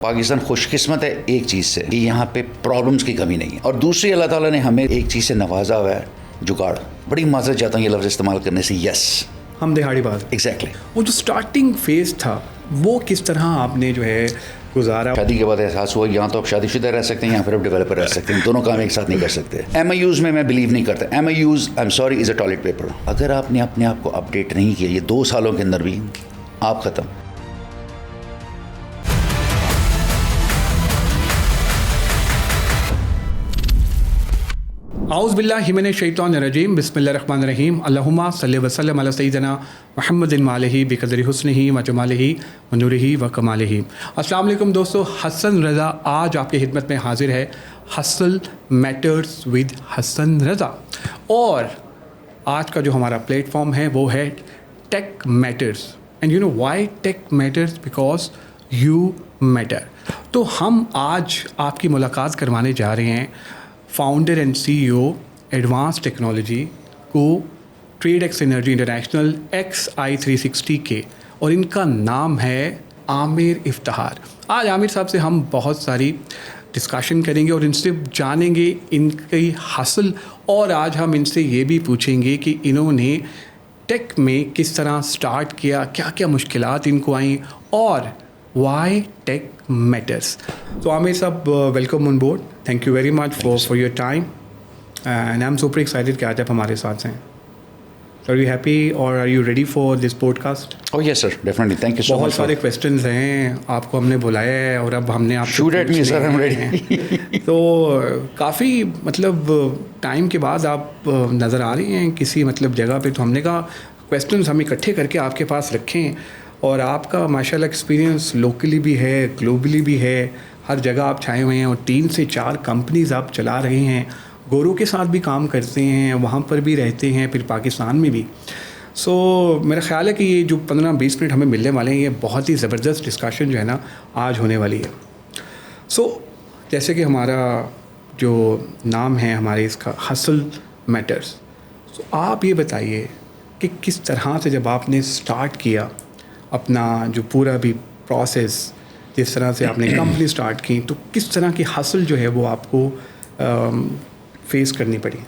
पाकिस्तान खुशकिस्मत है एक चीज़ से कि यहाँ पे प्रॉब्लम्स की कमी नहीं है, और दूसरी अल्लाह ताला ने हमें एक चीज़ से नवाजा हुआ है, जुगाड़। बड़ी माजरत चाहता हूँ ये लफ्ज़ इस्तेमाल करने से, यस हम दिहाड़ी बात एग्जैक्टली। वो जो स्टार्टिंग फेज था वो किस तरह आपने जो है गुजारा? शादी के बाद एहसास हुआ यहाँ तो आप शादीशुदा रह सकते हैं, यहाँ फिर आप डेवलपर रह सकते हैं, दोनों काम एक साथ नहीं कर सकते। MIUs में मैं बिलीव नहीं करता। MIUs I am sorry is a toilet paper. अगर आपने अपने आप को अपडेट नहीं किया ये 2 सालों के अंदर भी, आप ख़त्म। आउज़ बिल्लाहि मिनश शैतानिर रजीम, बिस्मिल्लाहिर्रहमानिर्रहीम, अल्लाहुम्मा सल्लि व सल्लिम अला सय्यिदिना मुहम्मदिन वालिही बिक़दरि हुस्निही व जमालिही व नूरिही व कमालिही। अस्सलाम वालेकुम दोस्तों, हसन रज़ा आज आपकी खिदमत में हाजिर है। Hustle matters with Hasan Raza, और आज का जो हमारा प्लेटफॉर्म है वो है tech matters. And you know why tech matters? Because you matter. तो हम आज आपकी मुलाकात करवाने जा रहे हैं founder and CEO advance technology को trade x energy international XI360 के, और इनका नाम है आमिर इफ्तिखार। आज आमिर साहब से हम बहुत सारी डिस्कशन करेंगे और इनसे जानेंगे इनकी हासिल, और आज हम इनसे ये भी पूछेंगे कि इन्होंने टेक में किस तरह स्टार्ट किया, क्या क्या मुश्किलात इनको आई, और वाई टेक मैटर्स। तो आमिर साहब, welcome on board. Thank you very much for your time and I am super excited कि आज आप हमारे साथ हैं। आर यू हैप्पी और are you ready for this podcast? Oh yes sir, definitely, thank you so much. बहुत सारे questions हैं, आपको हमने बुलाया है और अब हमने आप shoot at me sir, I am ready. तो काफ़ी मतलब टाइम के बाद आप नज़र आ रही हैं किसी मतलब जगह पे, तो हमने कहा क्वेश्चंस हम इकट्ठे करके आपके पास रखें। और आपका माशाल्लाह एक्सपीरियंस लोकली भी है, ग्लोबली भी है, हर जगह आप छाए हुए हैं, और 3 से 4 कंपनीज़ आप चला रहे हैं, गोरों के साथ भी काम करते हैं, वहाँ पर भी रहते हैं, फिर पाकिस्तान में भी। सो मेरा ख़्याल है कि ये जो 15-20 मिनट हमें मिलने वाले हैं, ये बहुत ही ज़बरदस्त डिस्कशन जो है ना आज होने वाली है। सो जैसे कि हमारा जो नाम है हमारे इसका हसल मैटर्स, सो आप ये बताइए कि किस तरह से जब आपने स्टार्ट किया अपना जो पूरा भी प्रोसेस, जिस तरह से आपने कंपनी स्टार्ट की, तो किस तरह की हासिल जो है वो आपको फेस करनी पड़ी?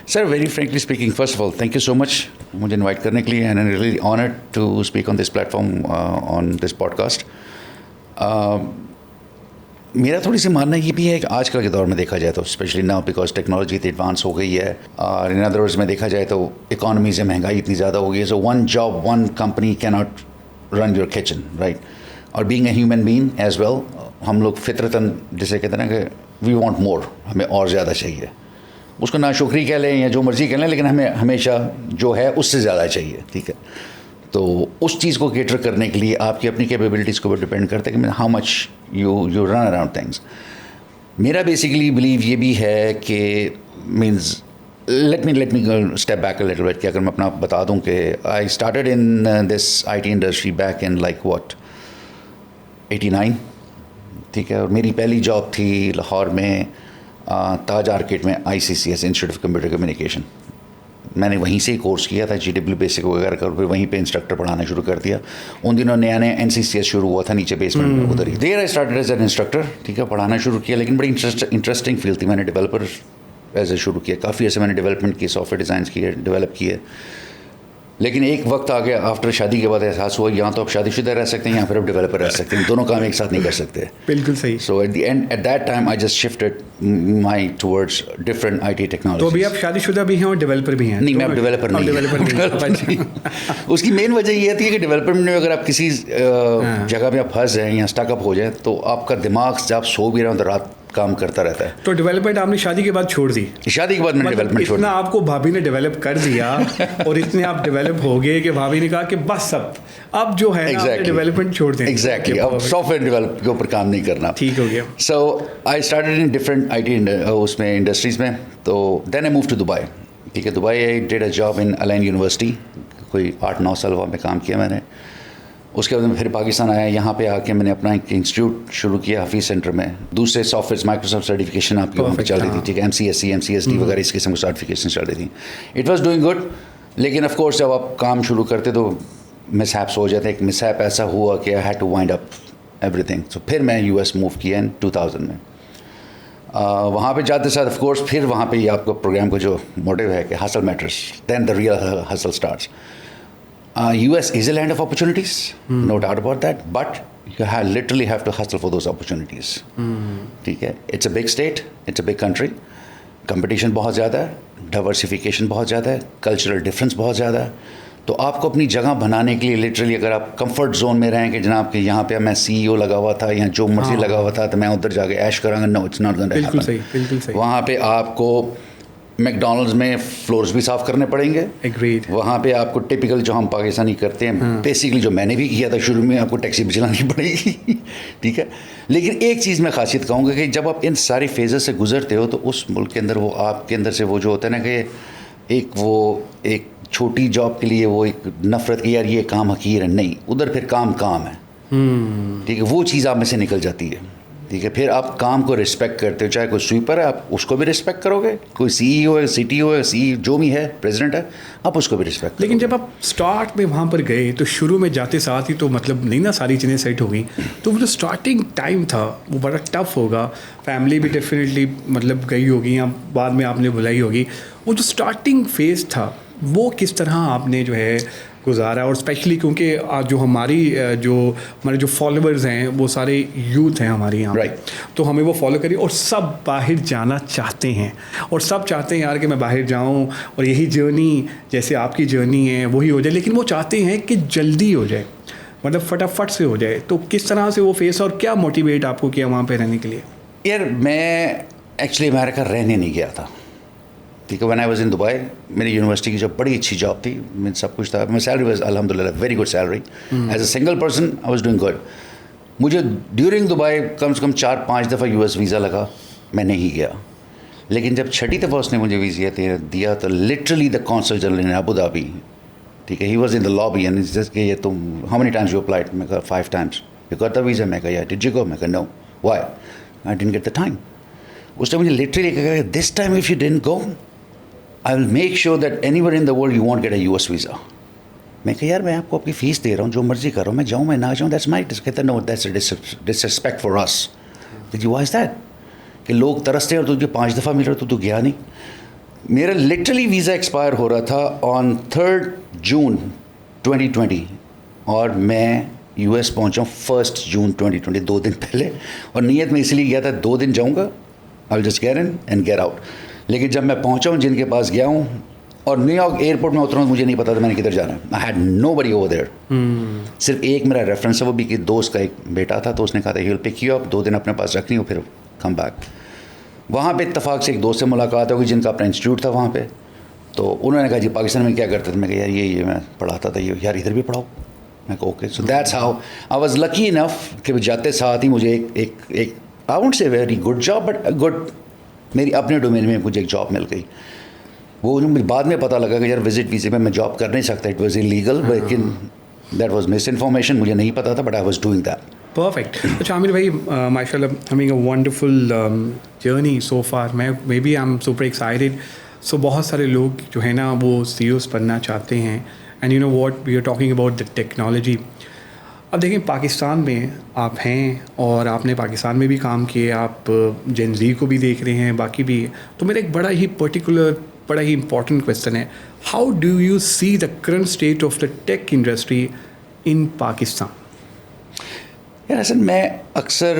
Sir, very frankly speaking, first of all thank you so much मुझे इनवाइट करने के लिए, and I really honoured to speak on this platform on this podcast. मेरा थोड़ी सी मानना ये भी है कि आजकल के दौर में देखा जाए तो, स्पेशली नाउ बिकॉज टेक्नोलॉजी इतनी एडवांस हो गई है, और इन अदर वर्ड्स में देखा जाए तो इकॉनमी से महंगाई इतनी ज़्यादा हो गई है, so one job one company can not run your kitchen, right? और being a human being as well, हम लोग फितरतन जिसे कहते हैं ना कि वी वांट मोर, हमें और ज़्यादा चाहिए। उसको नाशुक्री कह लें या जो मर्ज़ी कह लें, लेकिन हमें हमेशा जो है उससे ज़्यादा चाहिए, ठीक है? तो उस चीज़ को केटर करने के लिए आपकी अपनी कैपेबिलिटीज़ को भी डिपेंड करता है कि how much you run around things. मेरा बेसिकली बिलीव ये भी है कि means let me step back a little bit, कि अगर मैं अपना बता दूं कि आई started in this IT industry back in like what 89, ठीक है? और मेरी पहली जॉब थी लाहौर में ताज आर्केड में ICCS institute of computer communication. मैंने वहीं से ही कोर्स किया था, GW बेसिक वगैरह कर, फिर वहीं पे इंस्ट्रक्टर पढ़ाना शुरू कर दिया। उन दिनों नया नया NCCS शुरू हुआ था नीचे बेसमेंट में, उधर ही there I started as an instructor, ठीक है? पढ़ाना शुरू किया, लेकिन बड़ी इंटरेस्टिंग फील्ड थी। मैंने डेवलपर एज ए शुरू किया, काफ़ी ऐसे मैंने डेवलपमेंट की, सॉफ्टवेयर डिज़ाइन किए, डेवलप किए। लेकिन एक वक्त आ गया आफ्टर शादी के बाद एहसास हुआ यहाँ तो आप शादीशुदा रह सकते हैं, यहाँ फिर आप डेवलपर रह सकते हैं, दोनों काम एक साथ नहीं कर सकते। बिल्कुल सही। So at the end at that time I just shifted my towards different IT technology. तो अभी आप शादीशुदा भी हैं और डेवलपर भी हैं? नहीं, मैं अब डेवलपर नहीं। उसकी मेन वजह ये थी कि डेवलपमेंट में अगर आप किसी जगह में आप फंस जाएँ या स्टकअप हो जाए, तो आपका दिमाग जब सो भी रहा हो तो रात काम करता रहता है। तो डेवलपमेंट आपने शादी के बाद छोड़ दी? शादी के बाद मैंने डेवलपमेंट छोड़ दिया। इतना आपको भाभी ने डेवलप कर दिया और इतने आप डेवलप हो गए कि भाभी ने कहा कि बस अब जो है डेवलपमेंट छोड़ दें। एग्जैक्टली, अब सॉफ्टवेयर डेवलप के ऊपर काम नहीं करना। ठीक हो गया। So I started in different IT उसमें इंडस्ट्रीज़ में। तो then I move to Dubai, ठीक है? Dubai I did a job in Al Ain university, कोई 8-9 साल वहाँ पे काम किया मैंने। उसके बाद मैं फिर पाकिस्तान आया, यहाँ पे आके मैंने अपना एक इंस्टीट्यूट शुरू किया हफीज़ सेंटर में। दूसरे सॉफ्टवेयर माइक्रोसॉफ्ट सर्टिफिकेशन आपकी वहाँ पे चल रही थी, ठीक है? MCSE MCSD वगैरह इस किस्म की सर्टिफिकेशन चल रही थी। इट वाज डूइंग गुड, लेकिन ऑफ कोर्स जब आप काम शुरू करते तो मिसहैप्स हो जाते हैं। एक मिसहैप ऐसा हुआ कि I had to wind up everything. तो फिर मैं यूएस मूव किया इन 2000 में। वहाँ पे जाते साथ ऑफ कोर्स फिर वहाँ पे आपको प्रोग्राम का जो मोटिव है कि hustle matters, then the real hustle starts. US is a land of opportunities, no doubt about that, but you literally have to hustle for those opportunities. ठीक है, it's a big state, it's a big country, competition बहुत ज़्यादा है, diversification बहुत ज़्यादा है, cultural difference बहुत ज़्यादा है। तो आपको अपनी जगह बनाने के लिए लिटरली अगर आप कंफर्ट जोन में रहें कि जनाब कि यहाँ पे मैं CEO लगा हुआ था या जो मर्जी लगा हुआ था तो मैं उधर जाके ऐश करांगा, no it's not going to happen. बिल्कुल सही। वहाँ पे आपको मैकडोनल्ड्स में फ्लोर्स भी साफ़ करने पड़ेंगे। एग्रीड। वहाँ पे आपको टिपिकल जो हम पाकिस्तानी करते हैं, बेसिकली जो मैंने भी किया था शुरू में, आपको टैक्सी भी चलानी पड़ेगी। ठीक है, लेकिन एक चीज़ मैं खासियत कहूँगा कि जब आप इन सारी फेजेस से गुजरते हो तो उस मुल्क के अंदर वो आपके अंदर से वो जो होता है ना कि एक छोटी जॉब के लिए वो एक नफ़रत की यार ये काम हकीर है, नहीं, उधर फिर काम है। ठीक है, वो चीज़ आप में से निकल जाती है। ठीक है, फिर आप काम को रिस्पेक्ट करते हो, चाहे कोई स्वीपर है आप उसको भी रिस्पेक्ट करोगे, कोई CEO है, CTO है, जो भी है, प्रेसिडेंट है, आप उसको भी रिस्पेक्ट। लेकिन जब आप स्टार्ट में वहाँ पर गए तो शुरू में जाते साथ ही तो मतलब नहीं ना सारी चीज़ें सेट हो गई, तो वो जो स्टार्टिंग टाइम था वो बड़ा टफ होगा। फैमिली भी डेफिनेटली मतलब गई होगी या बाद में आपने बुलाई होगी। वो जो स्टार्टिंग फेज़ था वो किस तरह आपने जो है गुजारा, और स्पेशली क्योंकि जो हमारे जो फॉलोअर्स हैं वो सारे यूथ हैं हमारे यहाँ, राइट, तो हमें वो फॉलो करिए, और सब बाहर जाना चाहते हैं और सब चाहते हैं यार कि मैं बाहर जाऊँ और यही जर्नी जैसे आपकी जर्नी है वही हो जाए, लेकिन वो चाहते हैं कि जल्दी हो जाए, मतलब फटाफट से हो जाए। तो किस तरह से वो फेस और क्या मोटिवेट आपको किया वहाँ पर रहने के लिए? यार मैं एक्चुअली अमेरिका रहने नहीं गया था। ठीक है, when I was in Dubai, मेरी यूनिवर्सिटी की जो बड़ी अच्छी जॉब थी, मेरे सब कुछ था, मेरी सैलरी वाज अल्हम्दुलिल्लाह very good salary, as a single person I was doing good. मुझे ड्यूरिंग दुबई कम से कम 4-5 दफ़ा US वीज़ा लगा, मैं नहीं गया। लेकिन जब छठी दफ़ा उसने मुझे वीज़ा दिया तो literally the consul general in Abu Dhabi, ठीक है, he was in the lobby and just कि ये तुम how many times you applied? मैं कहा 5 times। You got the visa? मैं कहा या। Did you go? मैं कहा no. Why? I didn't get the time. उसने मुझे लिटरली कहा this time if you didn't go I will make sure that anywhere in the world you want get a US visa. मैं कहा यार मैं आपको अपनी फ़ीस दे रहा हूँ, जो मर्जी कर रहा हूँ, मैं जाऊँ मैं ना जाऊँ, दैट्स माई। कहता no that's disrespect for us. Did you was that कि लोग तरसते हैं और तुझे 5 दफ़ा मिल रहा तो तू गया नहीं। मेरा लिटरली वीज़ा एक्सपायर हो रहा था ऑन 3 जून 2020 और मैं US पहुँचा 1 जून 2020, 2 दिन पहले। और नीयत में इसलिए गया था 2 दिन जाऊँगा, I will just get in and get out. लेकिन जब मैं पहुंचा हूँ जिनके पास गया हूँ और न्यूयॉर्क एयरपोर्ट में उतरा हूँ, मुझे नहीं पता था मैंने किधर जाना है। I had nobody over there. सिर्फ एक मेरा रेफरेंस है, वो भी कि दोस्त का एक बेटा था, तो उसने कहा था he will pick you up, 2 दिन अपने पास रखनी हो फिर कम बैक। वहाँ पे इत्तेफाक से एक दोस्त से मुलाकात होगी जिनका अपना इंस्टीट्यूट था वहाँ पे। तो उन्होंने कहा जी पाकिस्तान में क्या करते थे? मैं कहा यार ये मैं पढ़ाता था, ये यार इधर भी पढ़ाओ। मैं कहा okay. So that's how I was lucky enough कि जाते साथ ही मुझे एक I won't say very good job but good, मेरी अपने डोमेन में मुझे एक जॉब मिल गई। वो मुझे बाद में पता लगा कि यार विजिट वीज़े में मैं जॉब कर नहीं सकता, इट वाज इलीगल, लेकिन दैट वाज मिस इन्फॉर्मेशन, मुझे नहीं पता था, but I was doing that. Perfect. अच्छा आमिर भाई, माशाल्लाह having a wonderful journey so far. Maybe I am super excited. So बहुत सारे लोग जो है ना वो CEOs बनना चाहते हैं, and you know what we are talking about the technology. अब देखिए पाकिस्तान में आप हैं और आपने पाकिस्तान में भी काम किए, आप जेन ज़ी को भी देख रहे हैं, बाकी भी। तो मेरा एक बड़ा ही इंपॉर्टेंट क्वेश्चन है, how do you see the current state of the tech industry in Pakistan? यार असल मैं अक्सर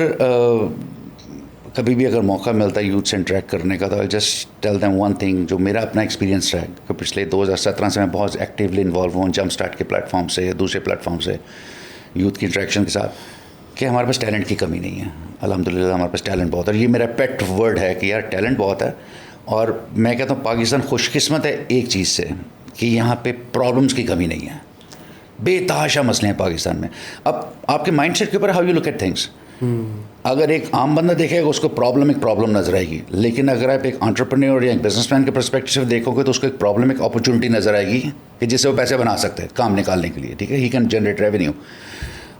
कभी भी अगर मौका मिलता है यूथ से इंटरेक्ट करने का तो I just tell them one thing, जो मेरा अपना एक्सपीरियंस रहा है कि पिछले 2017 से मैं बहुत एक्टिवली इन्वॉल्व हूँ जंप स्टार्ट के प्लेटफॉर्म से, दूसरे प्लेटफॉर्म से, यूथ की इंटरेक्शन के साथ, कि हमारे पास टैलेंट की कमी नहीं है। अल्हम्दुलिल्लाह हमारे पास टैलेंट बहुत है। ये मेरा पेट वर्ड है कि यार टैलेंट बहुत है। और मैं कहता हूँ पाकिस्तान खुशकिस्मत है एक चीज़ से कि यहाँ पे प्रॉब्लम्स की कमी नहीं है। बेतहाशा मसले हैं पाकिस्तान में। अब आपके माइंडसेट के ऊपर how you look at things. अगर एक आम बंदा देखेगा उसको प्रॉब्लम नज़र आएगी, लेकिन अगर आप एक एंटरप्रेन्योर या एक बिजनेसमैन के पर्सपेक्टिव से देखोगे तो उसको एक प्रॉब्लम, एक अपॉर्चुनिटी नज़र आएगी कि जिससे वो पैसे बना सकते हैं काम निकालने के लिए। ठीक है, ही कैन जनरेट रेवेन्यू।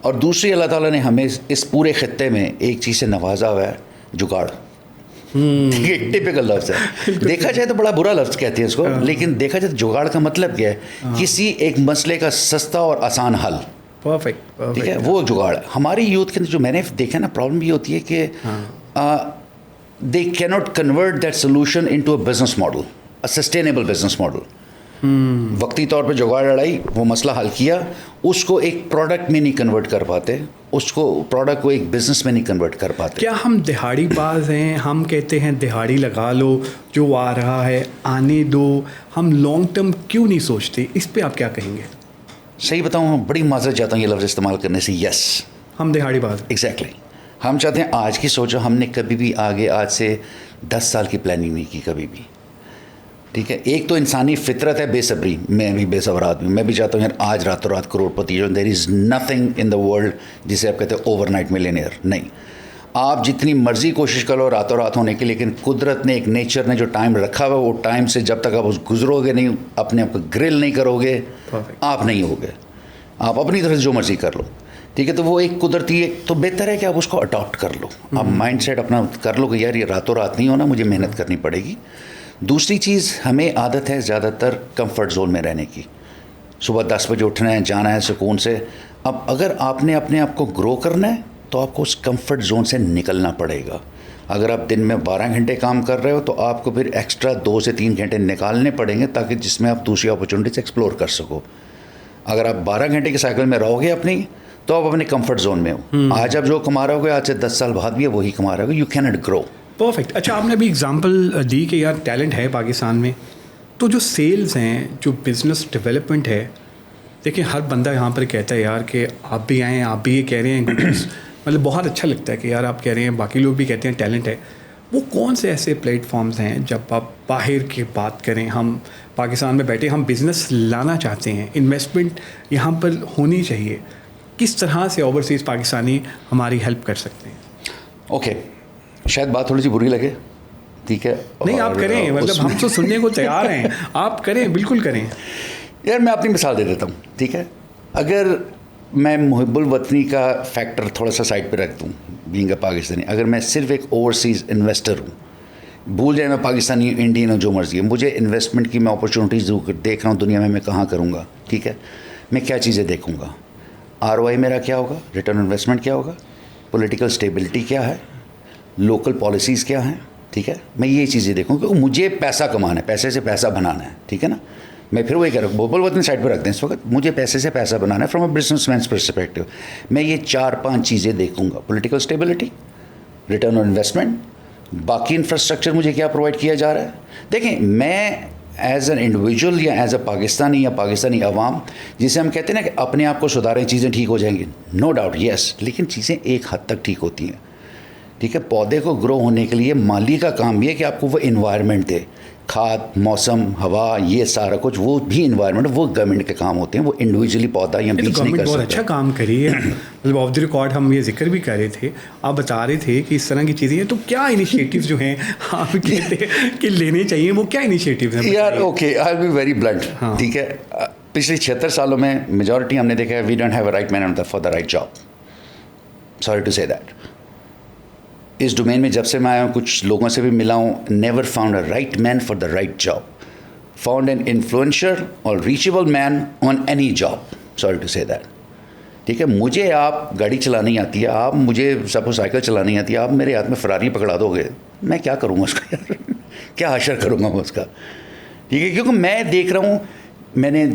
और दूसरी अल्लाह ताला ने हमें इस पूरे खत्ते में एक चीज़ से नवाजा हुआ है, जुगाड़। एक टिपिकल लफ्ज़ है, देखा जाए तो बड़ा बुरा लफ्ज़ कहते हैं इसको, लेकिन देखा जाए तो जुगाड़ का मतलब क्या है? किसी एक मसले का सस्ता और आसान हल। परफेक्ट ठीक है, वो जुगाड़ है हमारी यूथ के अंदर। जो मैंने देखा ना, प्रॉब्लम ये होती है कि they cannot convert that solution into a business model, a sustainable business model. वक्ती तौर पे जुगाड़ लड़ाई, वो मसला हल किया, उसको एक प्रोडक्ट में नहीं कन्वर्ट कर पाते, उसको प्रोडक्ट को एक बिजनेस में नहीं कन्वर्ट कर पाते। क्या हम दिहाड़ी बाज हैं? हम कहते हैं दिहाड़ी लगा लो, जो आ रहा है आने दो, हम लॉन्ग टर्म क्यों नहीं सोचते? इस पे आप क्या कहेंगे? सही बताऊँ, बड़ी माजरत चाहता हूँ ये लफ्ज़ इस्तेमाल करने से। यस, हम दिहाड़ी बाज हैं। एग्जैक्टली। हम चाहते हैं आज की सोचो, हमने कभी भी आगे आज से 10 साल की प्लानिंग नहीं की कभी भी। ठीक है, एक तो इंसानी फितरत है बेसब्री, मैं भी बेसब्र आदमी, मैं भी चाहता हूँ यार आज रातों रात करोड़पति हो। There is nothing in the world जिसे आप कहते हैं ओवरनाइट मिलियनेयर। नहीं, आप जितनी मर्जी कोशिश करो रातों रात होने की, लेकिन कुदरत ने, एक नेचर ने जो टाइम रखा हुआ, वो टाइम से जब तक आप उस गुजरोगे नहीं, अपने आप को ग्रिल नहीं करोगे, आप नहीं होगे। आप अपनी तरफ से जो मर्जी कर लो, ठीक है, तो वो एक कुदरती है। तो बेहतर है कि आप उसको अडॉप्ट कर लो, आप माइंड सेट अपना कर लो कि यार ये रातों रात नहीं होना, मुझे मेहनत करनी पड़ेगी। दूसरी चीज़, हमें आदत है ज़्यादातर कंफर्ट जोन में रहने की। सुबह 10 बजे उठना है, जाना है सुकून से। अब अगर आपने अपने आप को ग्रो करना है तो आपको उस कंफर्ट जोन से निकलना पड़ेगा। अगर आप दिन में 12 घंटे काम कर रहे हो तो आपको फिर एक्स्ट्रा 2 से 3 घंटे निकालने पड़ेंगे, ताकि जिसमें आप दूसरी अपॉर्चुनिटीज एक्सप्लोर कर सको। अगर आप 12 घंटे के साइकिल में रहोगे अपनी, तो आप अपने कंफर्ट जोन में हो। आज आप जो कमा रहे होगे, आज से 10 साल बाद भी वही कमा रहे होगे। You can not grow. Perfect. अच्छा, आपने अभी एग्जांपल दी कि यार टैलेंट है पाकिस्तान में, तो जो सेल्स हैं, जो बिज़नेस डेवलपमेंट है, देखिए हर बंदा यहाँ पर कहता है यार कि आप भी आएँ, आप भी ये कह रहे हैं गुड्स, मतलब बहुत अच्छा लगता है कि यार आप कह रहे हैं, बाकी लोग भी कहते हैं टैलेंट है। वो कौन से ऐसे प्लेटफॉर्म्स हैं, जब आप बाहर की बात करें, हम पाकिस्तान में बैठे हम बिज़नेस लाना चाहते हैं, इन्वेस्टमेंट यहाँ पर होनी चाहिए, किस तरह से ओवरसीज़ पाकिस्तानी हमारी हेल्प कर सकते हैं? ओके, शायद बात थोड़ी सी बुरी लगे, ठीक है, नहीं आप करें, मतलब हम तो सुनने को तैयार हैं, आप करें, बिल्कुल करें। यार मैं अपनी मिसाल दे देता हूँ, ठीक है। अगर मैं मुहिब्बुल वतनी का फैक्टर थोड़ा सा साइड पे रख दूँ, बीइंग अ पाकिस्तानी, अगर मैं सिर्फ एक ओवरसीज़ इन्वेस्टर हूँ, भूल जाए मैं पाकिस्तानी इंडियन हूँ, जो मर्जी है, मुझे इन्वेस्टमेंट की मैं अपॉर्चुनिटीज़ देख रहा हूँ दुनिया में, मैं कहाँ करूँगा, ठीक है। मैं क्या चीज़ें देखूँगा, ROI मेरा क्या होगा, रिटर्न इन्वेस्टमेंट क्या होगा, पॉलिटिकल स्टेबिलिटी क्या है, लोकल पॉलिसीज़ क्या हैं, ठीक है। मैं ये चीज़ें देखूँ क्योंकि मुझे पैसा कमाना है, पैसे से पैसा बनाना है, ठीक है ना। मैं फिर वही कह रहा हूँ, मुहिब्बुल वतनी साइड पर रखते हैं इस वक्त, मुझे पैसे से पैसा बनाना है फ्रॉम अ बिजनेसमैन्स पर्सपेक्टिव। मैं ये 4-5 चीज़ें देखूँगा, political stability, return on investment, बाकी इंफ्रास्ट्रक्चर मुझे क्या प्रोवाइड किया जा रहा है। देखें, मैं एज एन इंडिविजुअल या एज अ पाकिस्तानी या पाकिस्तानी अवाम, जिसे हम कहते हैं ना कि अपने आप को सुधारें, चीज़ें ठीक हो जाएंगी, नो डाउट येस, लेकिन चीज़ें एक हद तक ठीक होती हैं, ठीक है। पौधे को ग्रो होने के लिए माली का काम भी है कि आपको वो इन्वायरमेंट दे, खाद, मौसम, हवा, ये सारा कुछ, वो भी इन्वायरमेंट, वो गवर्नमेंट के काम होते हैं, वो इंडिविजुअली पौधा या बीज नहीं कर बहुत सकता। अच्छा काम करी है, मतलब ऑफ द रिकॉर्ड हम ये जिक्र भी कर रहे थे, आप बता रहे थे कि इस तरह की चीज़ें हैं, तो क्या इनिशिएटिव्स जो हैं आप कहते हैं कि लेने चाहिए, वो क्या इनिशिएटिव्स हैं? यार okay, I will be very blunt, ठीक है। पिछले 76 सालों में मेजॉरिटी हमने देखा है, we don't have a right man for the right job, sorry to say that. इस डोमेन में जब से मैं आया हूँ, कुछ लोगों से भी मिला हूँ, never found a right man for the right job, found an influencer और reachable man on any job, sorry to say that, ठीक है। मुझे आप गाड़ी चलानी आती है, आप मुझे सपोज साइकिल चलानी आती है, आप मेरे हाथ में फरारी पकड़ा दोगे, मैं क्या करूँगा उसका यार क्या हशर करूँगा मैं उसका, ठीक है। क्योंकि मैं देख रहा हूँ, मैंने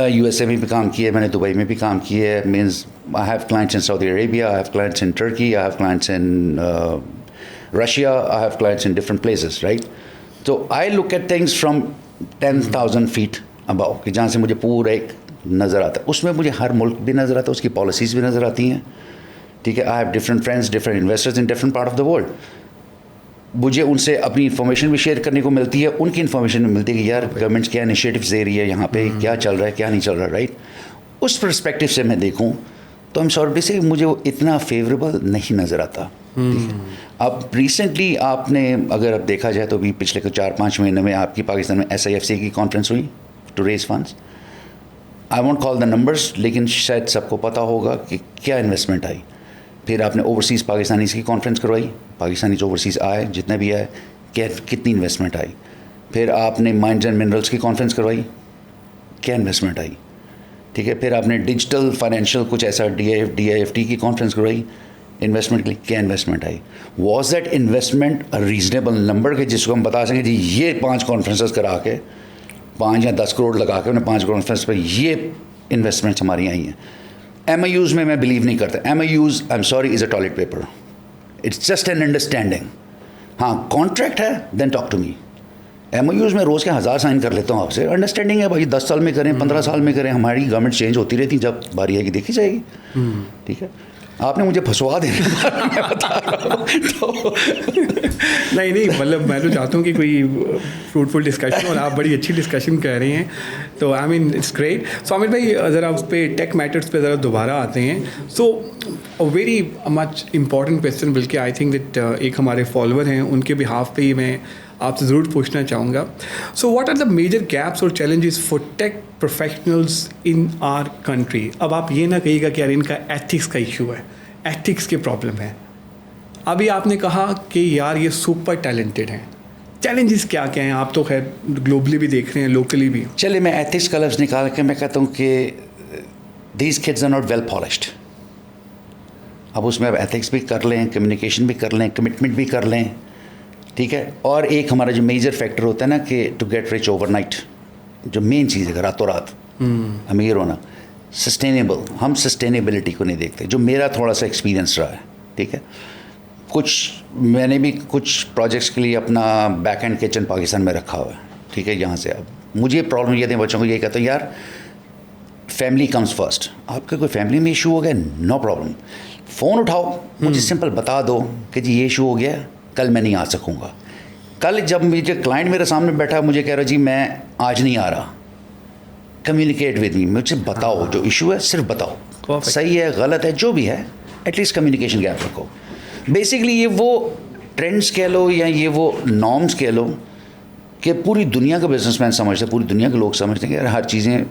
USA में भी काम किया है, मैंने दुबई में भी काम किया है, means I have clients in Saudi Arabia, I have clients in Turkey, I have clients in Russia, I have clients in different places, right. तो I look at things from 10,000 feet above, कि जहाँ से मुझे पूरा एक नज़र आता है, उसमें मुझे हर मुल्क भी नज़र आता है, उसकी पॉलिसीज़ भी नज़र आती हैं, ठीक है। I have different friends, different investors in different part of the world, मुझे उनसे अपनी इन्फॉर्मेशन भी शेयर करने को मिलती है, उनकी इन्फॉर्मेशन भी मिलती है कि यार गवर्नमेंट क्या इनिशिएटिव्स दे रही है यहाँ पे, क्या चल रहा है, क्या नहीं चल रहा, राइट। उस पर्सपेक्टिव से मैं देखूँ तो हम सॉरी से मुझे वो इतना फेवरेबल नहीं नज़र आता, ठीक है। अब रिसेंटली आपने अगर अब देखा जाए तो भी पिछले 4-5 महीने में आपकी पाकिस्तान में SIFC की कॉन्फ्रेंस हुई to raise funds, I want call the numbers, लेकिन शायद सबको पता होगा कि क्या इन्वेस्टमेंट आई। फिर आपने ओवरसीज़ पाकिस्तानीज़ की कॉन्फ्रेंस करवाई, पाकिस्तानी ओवरसीज़ आए, जितने भी आए, क्या कितनी इन्वेस्टमेंट आई। फिर आपने माइंस एंड मिनरल्स की कॉन्फ्रेंस करवाई, क्या इन्वेस्टमेंट आई, ठीक है, फिर आपने डिजिटल फाइनेंशियल कुछ ऐसा DIFT की कॉन्फ्रेंस करवाई इन्वेस्टमेंट के लिए, क्या investment I? Was that investment a reasonable number के जिसको हम बता सकें जी ये 5 कॉन्फ्रेंसेस करा के 5 या 10 करोड़ लगा के उन्हें 5 कॉन्फ्रेंस पर ये इन्वेस्टमेंट्स हमारी आई हैं? MOUs में मैं बिलीव नहीं करता। MOUs I am sorry is a toilet paper, it's just an understanding. हाँ, कॉन्ट्रैक्ट है then talk to me. MOUs में रोज़ के 1000 साइन कर लेता हूँ आपसे, अंडरस्टैंडिंग है भाई, 10 साल में करें, 15 साल में करें, हमारी गवर्नमेंट चेंज होती रहती, जब बारी आएगी देखी जाएगी। ठीक है, आपने मुझे फंसवा देना मैं बता रहा हूँ तो नहीं मतलब मैं तो चाहता हूँ कि कोई फ्रूटफुल डिस्कशन, और आप बड़ी अच्छी डिस्कशन कर रहे हैं, तो आई मीन इट्स ग्रेट। सो आमिर भाई ज़रा उस पर टेक मैटर्स पे ज़रा दोबारा आते हैं। So a very much important question, बल्कि आई थिंक दैट एक हमारे फॉलोअर हैं उनके बिहाफ पे ही मैं आपसे ज़रूर पूछना चाहूँगा। So what are the major gaps और challenges for tech professionals in our country? अब आप ये ना कहिएगा कि यार इनका एथिक्स का इशू है, एथिक्स की प्रॉब्लम है। अभी आपने कहा कि यार ये सुपर टैलेंटेड हैं, चैलेंजेस क्या क्या हैं? आप तो खैर ग्लोबली भी देख रहे हैं, लोकली भी। चलिए मैं एथिक्स का लफ्ज़ निकाल के मैं कहता हूँ कि these kids are not well polished. अब उसमें अब एथिक्स भी कर लें, कम्युनिकेशन भी कर लें, कमिटमेंट भी कर लें, ठीक है। और एक हमारा जो मेजर फैक्टर होता है ना कि टू गेट रिच ओवरनाइट, जो मेन चीज़ है रातों रात अमीर होना, सस्टेनेबल, हम सस्टेनेबिलिटी को नहीं देखते, जो मेरा थोड़ा सा एक्सपीरियंस रहा है, ठीक है। मैंने भी कुछ प्रोजेक्ट्स के लिए अपना बैक एंड किचन पाकिस्तान में रखा हुआ है, ठीक है। यहाँ से अब मुझे प्रॉब्लम ये थी, बच्चों को ये कहता हूँ यार फैमिली कम्स फर्स्ट। आपका कोई फैमिली में इशू हो गया, नो प्रॉब्लम, फ़ोन उठाओ, मुझे सिंपल बता दो कि जी ये इशू हो गया, कल मैं नहीं आ सकूँगा। कल जब मुझे क्लाइंट मेरे सामने बैठा, मुझे कह रहा जी मैं आज नहीं आ रहा, कम्युनिकेट विद मी, मुझे बताओ जो इशू है, सिर्फ बताओ, सही है गलत है जो भी है, एटलीस्ट कम्युनिकेशन गैप रखो। बेसिकली ये वो ट्रेंड्स कह लो या ये वो नॉर्म्स कह लो कि पूरी दुनिया का बिजनेसमैन समझते हैं, पूरी दुनिया के लोग समझते हैं कि हर चीज़ें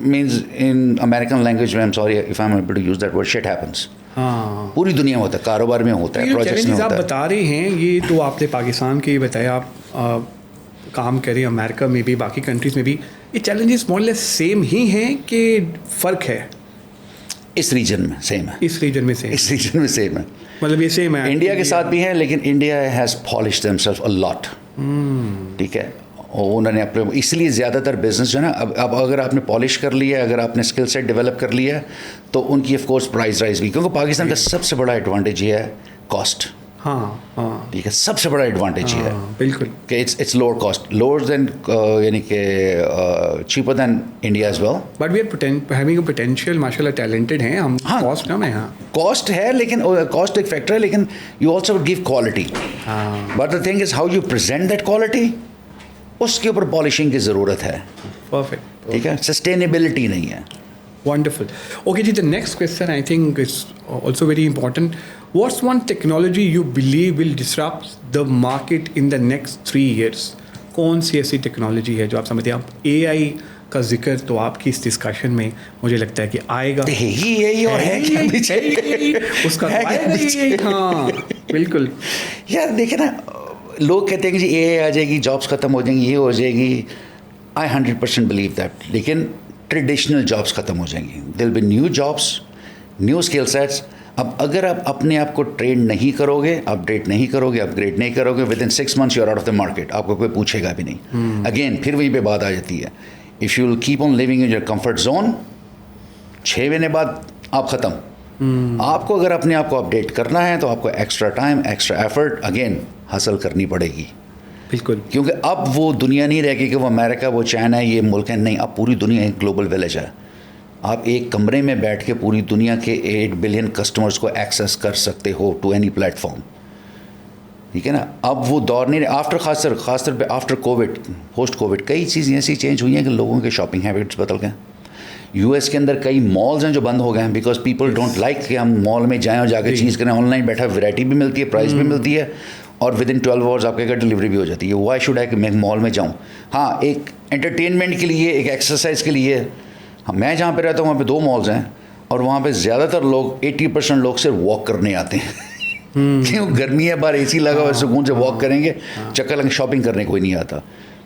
मीन्स इन अमेरिकन लैंग्वेज में, I am sorry if I am able to use that word, shit happens. हाँ, पूरी दुनिया में होता है, कारोबार में होता है, प्रोजेक्ट्स में होता है। आप बता रहे हैं ये तो आपने पाकिस्तान के बताया, आप काम करें अमेरिका में भी, बाकी कंट्रीज़ में भी, ये चैलेंजेस मोर लेस सेम ही हैं कि फ़र्क है? इस रीजन में सेम है, इस रीजन में सेम, इस रीजन में सेम है, मतलब ये सेम है इंडिया के साथ भी है, लेकिन India has polished themselves a lot, ठीक है। और उन्होंने अपने इसलिए ज़्यादातर बिजनेस जो है ना, अब अगर आपने पॉलिश कर लिया है, अगर आपने स्किल सेट डेवलप कर लिया है, तो उनकी ऑफ कोर्स प्राइस राइज भी, क्योंकि पाकिस्तान का सबसे बड़ा एडवांटेज ये है कॉस्ट। हाँ, ठीक है, सबसे बड़ा एडवांटेज ये है बिल्कुल कि it's lower cost, lower than यानी कि cheaper than India as well. But we are having a potential, माशाल्लाह टैलेंटेड हैं हम। हाँ, कॉस्ट कम है, हाँ कॉस्ट है, लेकिन कॉस्ट एक फैक्टर है, लेकिन you also give quality. But the thing is how you present that quality, उसके ऊपर पॉलिशिंग की ज़रूरत है। परफेक्ट, ठीक है, सस्टेनेबिलिटी नहीं है। Wonderful. Okay, ji, the next question I think is also very important. What's one technology you believe will disrupt the market in the next 3 years? कौन सी ऐसी टेक्नोलॉजी है जो आप समझते हैं? आप AI का जिक्र तो आपकी इस डिस्कशन में मुझे लगता है कि आएगा, यही और है क्या पीछे? उसका तो आएगा ही, हाँ बिल्कुल। यार देखे ना, लोग कहते हैं कि जी AI आ जाएगी, जॉब्स ख़त्म हो जाएंगी, ये हो जाएगी। I 100% बिलीव दैट, लेकिन ट्रेडिशनल जॉब्स ख़त्म हो जाएंगी। There'll be new jobs, new skill sets. अब अगर आप अपने आप को ट्रेन नहीं करोगे, अपडेट नहीं करोगे, अपग्रेड नहीं करोगे, within 6 months you are out of the market, आपको कोई पूछेगा भी नहीं। अगेन फिर वहीं पे बात आ जाती है, if you will keep on living in your comfort zone, 6 महीने बाद आप ख़त्म। आपको अगर अपने आप को अपडेट करना है तो आपको extra time, extra effort again हासिल करनी पड़ेगी। बिल्कुल, क्योंकि अब वो दुनिया नहीं रहेगी कि वो अमेरिका, वो चाइना है, ये मुल्क है, नहीं, अब पूरी दुनिया एक ग्लोबल विलेज है। आप एक कमरे में बैठ के पूरी दुनिया के 8 बिलियन कस्टमर्स को एक्सेस कर सकते हो टू एनी प्लेटफॉर्म, ठीक है ना। अब वो दौर नहीं, आफ्टर खासतर पे आफ्टर कोविड, पोस्ट कोविड कई चीज़ें ऐसी चेंज हुई हैं कि लोगों के शॉपिंग हैबिट्स बदल गए। US के अंदर कई मॉल्स हैं जो बंद हो गए हैं, बिकॉज पीपल डोंट लाइक कि हम मॉल में जाएँ और जाकर चीज़ करें। ऑनलाइन बैठा वैरायटी भी मिलती है, प्राइस भी मिलती है, और विद इन 12 आवर्स आपके घर डिलीवरी भी हो जाती है। वाई शुड आई कि मैं मॉल में जाऊँ? हाँ, एक एंटरटेनमेंट के लिए, एक एक्सरसाइज के लिए। हाँ, मैं जहाँ पे रहता हूँ वहाँ पे 2 मॉल्स हैं, और वहाँ पे ज़्यादातर लोग 80% लोग सिर्फ वॉक करने आते हैं। क्यों? गर्मी है, बाहर AC लगा हुआ, सुकून से वॉक करेंगे, चक्कर लगे, शॉपिंग करने कोई नहीं आता,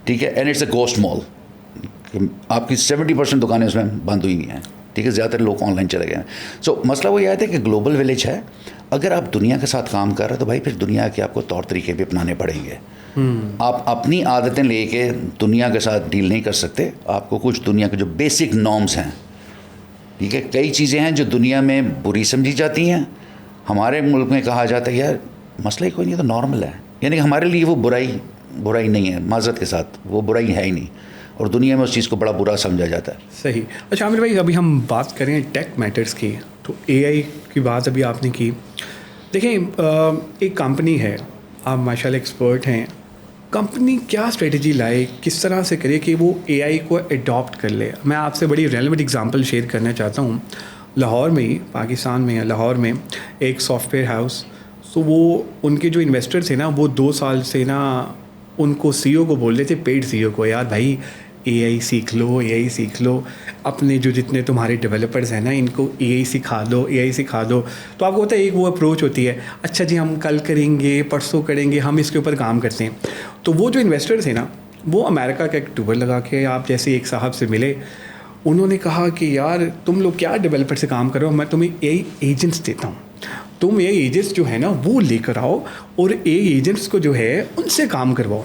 ठीक है। And it's a ghost mall, कि आपकी 70% दुकानें उसमें बंद हुई हैं, ठीक है, ज़्यादातर लोग ऑनलाइन चले गए हैं। सो मसला वो यह है कि ग्लोबल विलेज है, अगर आप दुनिया के साथ काम कर रहे हो तो भाई फिर दुनिया के आपको तौर तरीके भी अपनाने पड़ेंगे। आप अपनी आदतें लेके दुनिया के साथ डील नहीं कर सकते, आपको कुछ दुनिया के जो बेसिक नॉर्म्स हैं, ठीक है, कई चीज़ें हैं जो दुनिया में बुरी समझी जाती हैं, हमारे मुल्क में कहा जाता है यार मसला ही कोई नहीं, तो नॉर्मल है, यानी कि हमारे लिए वो बुराई नहीं है, माजरत के साथ वो बुराई है ही नहीं, और दुनिया में उस चीज़ को बड़ा बुरा समझा जाता है। सही। अच्छा आमिर भाई, अभी हम बात करें टेक मैटर्स की, तो एआई की बात अभी आपने की। देखें, एक कंपनी है, आप माशाल्लाह एक्सपर्ट हैं, कंपनी क्या स्ट्रेटजी लाए, किस तरह से करे कि वो एआई को अडॉप्ट कर ले। मैं आपसे बड़ी रेलेवेंट एग्जांपल शेयर करना चाहता हूँ। लाहौर में ही, पाकिस्तान में, लाहौर में एक सॉफ्टवेयर हाउस, तो वो उनके जो इन्वेस्टर थे ना, वो 2 साल से ना उनको सीईओ को बोल रहे थे, पेड सीईओ को, यार भाई एआई सीख लो, अपने जो जितने तुम्हारे डेवलपर्स हैं ना, इनको एआई सिखा दो। तो आपको पता है एक वो अप्रोच होती है, अच्छा जी हम कल करेंगे, परसों करेंगे, हम इसके ऊपर काम करते हैं। तो वो जो इन्वेस्टर थे ना, वो अमेरिका का एक टूर लगा के आप जैसे एक साहब से मिले, उन्होंने कहा कि यार तुम लोग क्या डेवलपर से काम करो, मैं तुम्हें एआई एजेंट्स देता हूँ, तुम एआई एजेंट्स जो है ना वो लेकर आओ और एआई एजेंट्स को जो है उनसे काम करवाओ।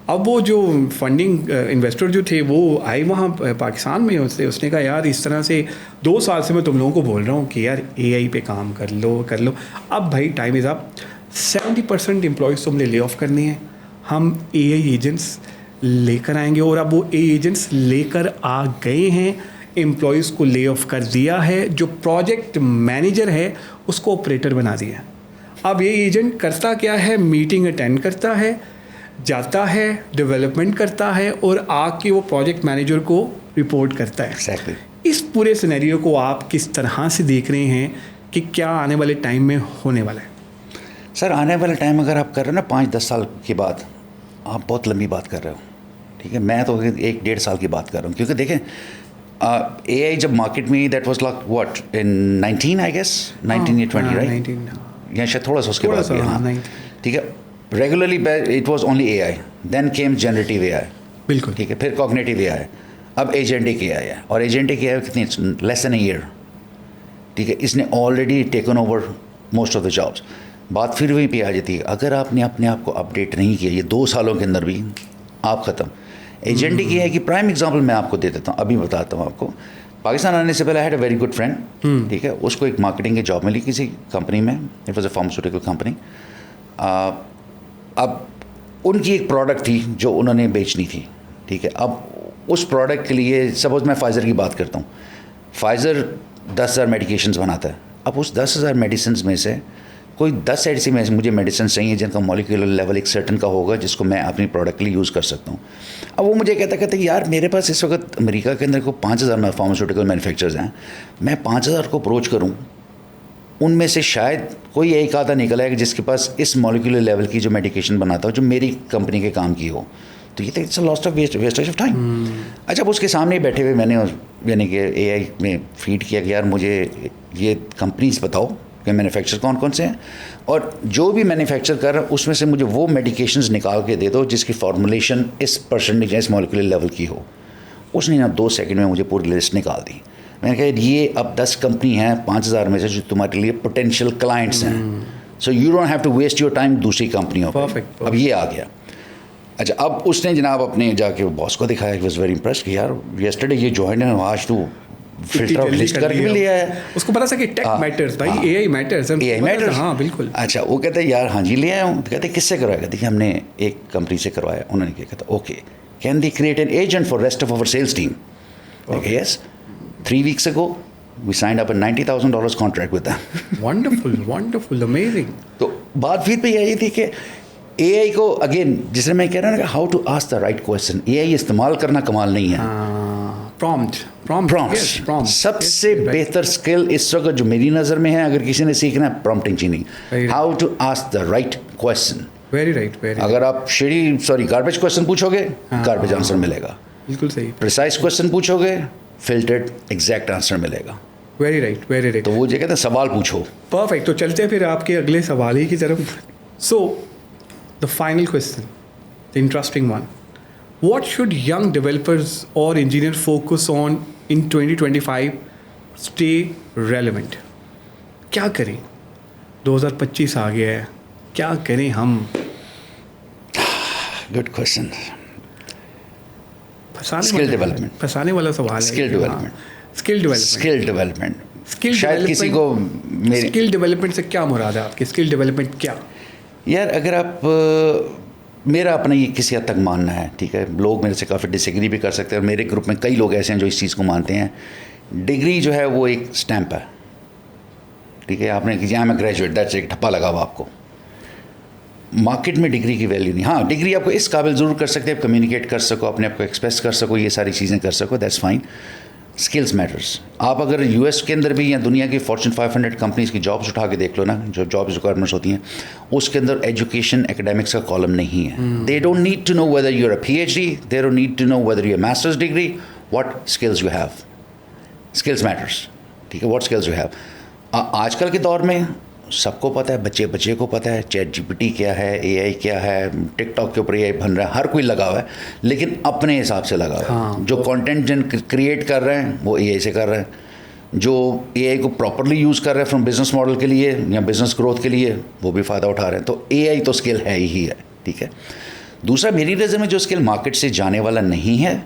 अब वो जो फंडिंग इन्वेस्टर जो थे वो आए वहाँ पाकिस्तान में, उसने कहा यार इस तरह से 2 साल से मैं तुम लोगों को बोल रहा हूँ कि यार एआई पे काम कर लो। अब भाई टाइम इज़ अप, 70% एम्प्लॉयज़ तुमने ले ऑफ करने हैं, हम एआई एजेंट्स लेकर आएंगे। और अब वो एआई एजेंट्स लेकर आ गए हैं, एम्प्लॉयज़ को ले ऑफ कर दिया है, जो प्रोजेक्ट मैनेजर है उसको ऑपरेटर बना दिया है। अब ये एजेंट करता क्या है, मीटिंग अटेंड करता है, जाता है, डेवलपमेंट करता है और आके वो प्रोजेक्ट मैनेजर को रिपोर्ट करता है। Exactly. इस पूरे सिनेरियो को आप किस तरह से देख रहे हैं कि क्या आने वाले टाइम में होने वाला है? सर आने वाले टाइम अगर आप कर रहे हो ना 5-10 साल के बाद, आप बहुत लंबी बात कर रहे हो, ठीक है, मैं तो 1-1.5 साल की बात कर रहा हूँ। क्योंकि देखें एआई जब मार्केट में, that was like what in 19 I guess 19 या 20 राइट, 19 या शायद थोड़ा सा उसके बाद भी, हाँ 19 ठीक है। Regularly it was only AI, then came generative AI, बिल्कुल ठीक है, फिर कॉग्निटिव एआई, अब एजेंटिक एआई है। और एजेंटिक एआई कितनी, लेस देन अ ईयर, ठीक है, इसने already taken over most of the jobs. बात फिर वहीं पे आ जाती है, अगर आपने अपने आप को अपडेट नहीं किया ये 2 सालों के अंदर भी, आप ख़त्म। एजेंटिक एआई की प्राइम एग्जांपल मैं आपको दे देता हूँ, अभी बताता हूँ आपको। पाकिस्तान आने से पहले I had a very good friend, ठीक है, उसको एक मार्केटिंग की जॉब मिली किसी कंपनी में, it was a pharmaceutical company. अब उनकी एक प्रोडक्ट थी जो उन्होंने बेचनी थी, ठीक है। अब उस प्रोडक्ट के लिए सपोज मैं फाइज़र की बात करता हूँ, फाइज़र 10,000 मेडिकेशंस बनाता है। अब उस 10,000 मेडिसिन में से कोई 10 ऐसी में मुझे मेडिसिन चाहिए जिनका मॉलिक्यूलर लेवल एक सर्टन का होगा, जिसको मैं अपनी प्रोडक्ट के लिए यूज़ कर सकता हूँ। अब वो मुझे कहते यार मेरे पास इस वक्त अमेरिका के अंदर को 5,000 फार्मास्यूटिकल मैन्युफैक्चरर्स हैं, मैं 5,000 को अप्रोच करूँ, उनमें से शायद कोई एक आधा निकला है जिसके पास इस मॉलिक्यूलर लेवल की जो मेडिकेशन बनाता हो जो मेरी कंपनी के काम की हो, तो ये तो it's a lost of wastage of time. अच्छा, अब उसके सामने ही बैठे हुए मैंने यानी कि एआई में फीड किया कि यार मुझे ये कंपनीज बताओ कि मैन्युफैक्चर कौन कौन से हैं, और जो भी मैन्युफैक्चर कर रहा है उसमें से मुझे वो मेडिकेशंस निकाल के दे दो जिसकी फॉर्मुलेशन इस परसेंटेज इस मॉलिक्यूलर लेवल की हो। उसने ना 2 सेकंड में मुझे पूरी लिस्ट निकाल दी। मैंने कहा ये अब 10 कंपनी हैं 5,000 में से जो तुम्हारे लिए पोटेंशियल क्लाइंट्स हैं, so you don't have to waste your time दूसरी कंपनियों पर। Perfect. अब ये आ गया। अच्छा, अब उसने जनाब अपने जाके बॉस को दिखाया, ही वाज वेरी इम्प्रेस्ड कि यार येस्टरडे ये जॉइन है, आज तू फिल्टर आउट लिस्ट करके भी लिया है। उसको पता था कि टेक मैटर्स भाई, एआई मैटर्स, एआई मैटर्स, हाँ बिल्कुल। अच्छा, वो कहते हैं यार हाँ जी ले आया हूँ। कहते किससे करवाया? देखिए हमने एक कंपनी से करवाया। उन्होंने क्या कहता, okay can they create an agent for rest of our sales team? Yes, 3 weeks ago we signed up a $90,000 contract with them. Wonderful, amazing. तो बात फिर पे यही थी कि एआई को अगेन, जिसने मैं कह रहा हूँ ना, how to ask the right question. AI इस्तेमाल करना कमाल नहीं है, प्रॉम्प्ट सबसे बेहतर स्किल इस वक्त जो मेरी नज़र में है, अगर किसी ने सीखना है prompt engineering, how to ask the right question. Very right. अगर आप गार्बेज क्वेश्चन पूछोगे, गार्बेज आंसर मिलेगा। बिल्कुल सही। प्रिसाइज क्वेश्चन पूछोगे, फिल्टर्ड एग्जैक्ट आंसर मिलेगा। Very right. तो वो जो कहते हैं सवाल पूछो। परफेक्ट। तो चलते हैं फिर आपके अगले सवाल ही की तरफ। So the final question, the interesting one, What should young developers or engineers focus on in 2025 stay relevant? क्या करें? 2025 आ गया है, क्या करें हम? Good question. फंसाने वाला सवाल है। Skill development. Skill development. Skill development. Skill शायद किसी को मेरे स्किल डेवलपमेंट से क्या मुराद है आपकी? स्किल डेवलपमेंट क्या? यार अगर आप मेरा अपना ये किसी हद तक मानना है, ठीक है, लोग मेरे से काफ़ी डिसएग्री भी कर सकते हैं और मेरे ग्रुप में कई लोग ऐसे हैं जो इस चीज़ को मानते हैं। डिग्री जो है वो एक स्टैंप है, ठीक है, आपने कि मैं ग्रेजुएट, दैट्स एक ठप्पा लगा हुआ आपको। मार्केट में डिग्री की वैल्यू नहीं। हाँ, डिग्री आपको इस काबिल ज़रूर कर सकते हैं, आप कम्युनिकेट कर सको, अपने आप को एक्सप्रेस कर सको, ये सारी चीज़ें कर सको, दैट्स फाइन। Skills matters. आप अगर यूएस के अंदर भी या दुनिया की फॉर्च्यून 500 कंपनीज़ की जॉब्स उठा के देख लो ना, जो जॉब्स रिक्वायरमेंट्स होती हैं, उसके अंदर एजुकेशन एकेडमिक्स का कॉलम नहीं है। They don't need to know whether you are a PhD, they don't need to know whether you are masters degree, what skills you have. Skills matters, ठीक है, what skills you have. आजकल के दौर में सबको पता है, बच्चे को पता है चैट GPT क्या है, AI क्या है, टिकटॉक के ऊपर AI बन रहा है, हर कोई लगा हुआ है, लेकिन अपने हिसाब से लगा हुआ है। हाँ, जो कंटेंट जन क्रिएट कर रहे हैं वो AI से कर रहे हैं, जो AI को प्रॉपरली यूज़ कर रहे हैं फ्रॉम बिजनेस मॉडल के लिए या बिजनेस ग्रोथ के लिए, वो भी फ़ायदा उठा रहे हैं। तो AI तो स्किल है ही है, ठीक है। दूसरा मेरी नज़र में जो स्किल मार्केट से जाने वाला नहीं है,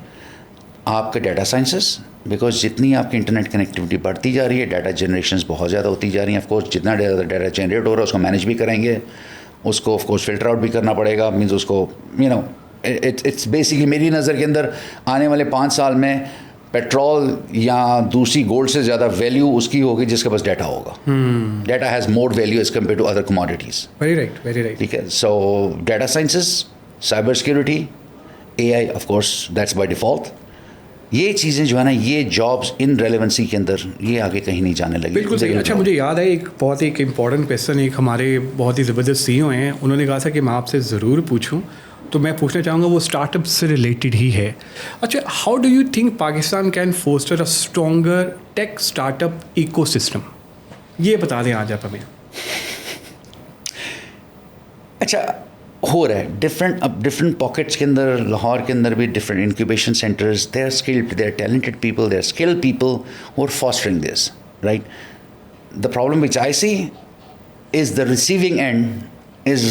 आपका डाटा साइंसेस, बिकॉज जितनी आपकी इंटरनेट कनेक्टिविटी बढ़ती जा रही है, डाटा जनरेशंस बहुत ज़्यादा होती जा रही हैं। ऑफकोर्स जितना डाटा जनरेट हो रहा है उसको मैनेज भी करेंगे, उसको ऑफकोर्स फिल्टर आउट भी करना पड़ेगा, मीन्स उसको इट्स बेसिकली मेरी नज़र के अंदर आने वाले 5 साल में पेट्रोल या दूसरी गोल्ड से ज़्यादा वैल्यू उसकी होगी जिसके पास डाटा होगा। Data has more value as compared to other commodities. Very right. ठीक है, so data sciences, cyber security, AI of course that's by default. ये चीज़ें जो है ना, ये जॉब्स इन रेलेवेंसी के अंदर ये आगे कहीं नहीं जाने लगी। बिल्कुल सही। अच्छा, मुझे याद है एक बहुत ही इंपॉर्टेंट क्वेश्चन एक हमारे बहुत ही ज़बरदस्त CEO हैं, उन्होंने कहा था कि मैं आपसे ज़रूर पूछूं, तो मैं पूछना चाहूँगा, वो स्टार्टअप से रिलेटेड ही है। अच्छा, how do you think Pakistan can foster a stronger tech startup ecosystem? ये बता दें आज आप हमें। अच्छा, हो रहा है डिफरेंट पॉकेट्स के अंदर, लाहौर के अंदर भी different incubation centres, they are skilled, they are talented people, they are skilled people who are fostering this, right. The problem which I see is the receiving end is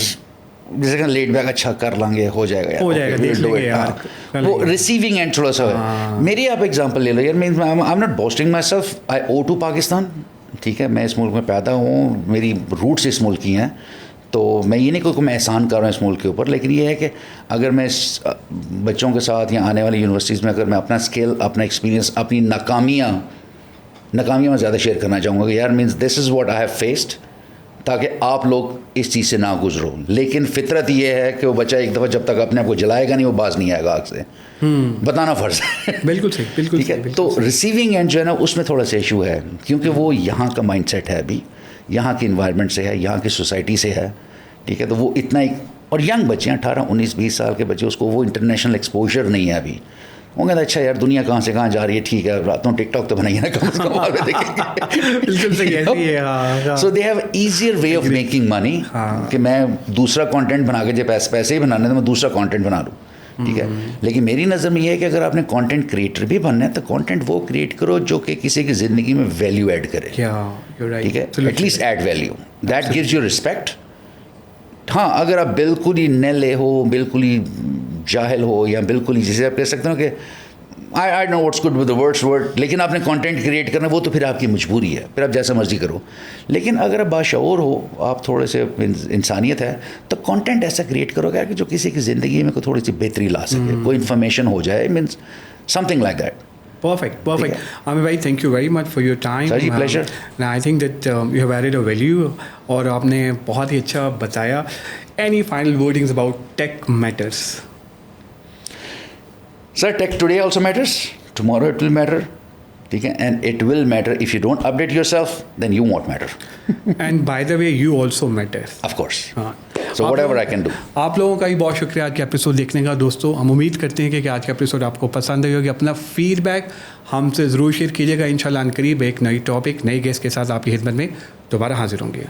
जैसे कि late back, अच्छा कर लांगे, हो जाएगा यार, देख लेंगे यार। वो रिसीविंग एंड थोड़ा सा मेरी आप एग्जांपल ले लो यार। मैं I am not boasting myself, I owe to Pakistan, ठीक है, मैं इस मुल्क में पैदा हूँ, मेरी रूट्स इस मुल्क की हैं, तो मैं ये नहीं कहूँ कि मैं एहसान कर रहा हूँ इस मुल्क के ऊपर, लेकिन ये है कि अगर मैं बच्चों के साथ या आने वाली यूनिवर्सिटीज़ में अगर मैं अपना स्किल, अपना एक्सपीरियंस, अपनी नाकामियाँ मैं ज़्यादा शेयर करना चाहूँगा कि यार means this is what I have faced, ताकि आप लोग इस चीज़ से ना गुजरो। लेकिन फितरत ये है कि वो बच्चा एक दफ़ा जब तक अपने आप को जलाएगा नहीं, वो बाज नहीं आएगा आग से, बताना फ़र्ज है। बिल्कुल सही, बिल्कुल ठीक है। तो रिसीविंग एंड जो है ना, उसमें थोड़ा सा इशू है, क्योंकि वो यहाँ का माइंडसेट है, अभी यहाँ की इन्वायरमेंट से है, यहाँ की सोसाइटी से है, ठीक है। तो वो इतना ही, और यंग बच्चे हैं, 18, 19, 20 साल के बच्चे, उसको वो इंटरनेशनल एक्सपोजर नहीं है अभी। वो कहता है अच्छा यार दुनिया कहाँ से कहाँ जा रही है, ठीक है, रात में टिकटॉक तो बनाइए ना, कम से कम आगे देखेंगे। बिल्कुल सही है। So they have easier way of making money, कि मैं दूसरा कंटेंट बना के, जो पैसे ही बनाने तो मैं दूसरा कंटेंट बना लूँ, ठीक है। लेकिन मेरी नज़र में ये है कि अगर आपने कंटेंट क्रिएटर भी बनना है तो कंटेंट वो क्रिएट करो जो कि किसी की ज़िंदगी में वैल्यू ऐड करे, ठीक है, at least add value, that gives you respect. हाँ, अगर आप बिल्कुल ही नले हो, बिल्कुल ही जाहिल हो, या बिल्कुल ही, जिसे आप कह सकते हो कि I know what's good with the word, लेकिन आपने कंटेंट क्रिएट करना, वो तो फिर आपकी मजबूरी है, फिर आप जैसा मर्जी करो। लेकिन अगर आप बाशऊर हो, आप थोड़े से इंसानियत है, तो कंटेंट ऐसा क्रिएट करोगे कि जो किसी की ज़िंदगी में कोई थोड़ी सी बेहतरी ला सके, कोई इन्फॉर्मेशन हो जाए, means something like that. Perfect. Amir bhai, thank you very much for your time. Sir, pleasure. And I think that you have added a value और आपने बहुत ही अच्छा बताया. Any final wordings about tech matters? Sir, tech today also matters. Tomorrow it will matter. ठीक है, and it will matter if you don't update yourself, then you won't matter. And by the way, you also matter. Of course. हाँ. So whatever I can do. आप लोगों का ही बहुत शुक्रिया आज के एपिसोड देखने का। दोस्तों, हम उम्मीद करते हैं कि आज का एपिसोड आपको पसंद आई होगी। अपना फीडबैक हमसे ज़रूर शेयर कीजिएगा। इंशाल्लाह अनकरीब एक नई टॉपिक, नई गेस्ट के साथ आपकी खिदमत में दोबारा हाजिर होंगे।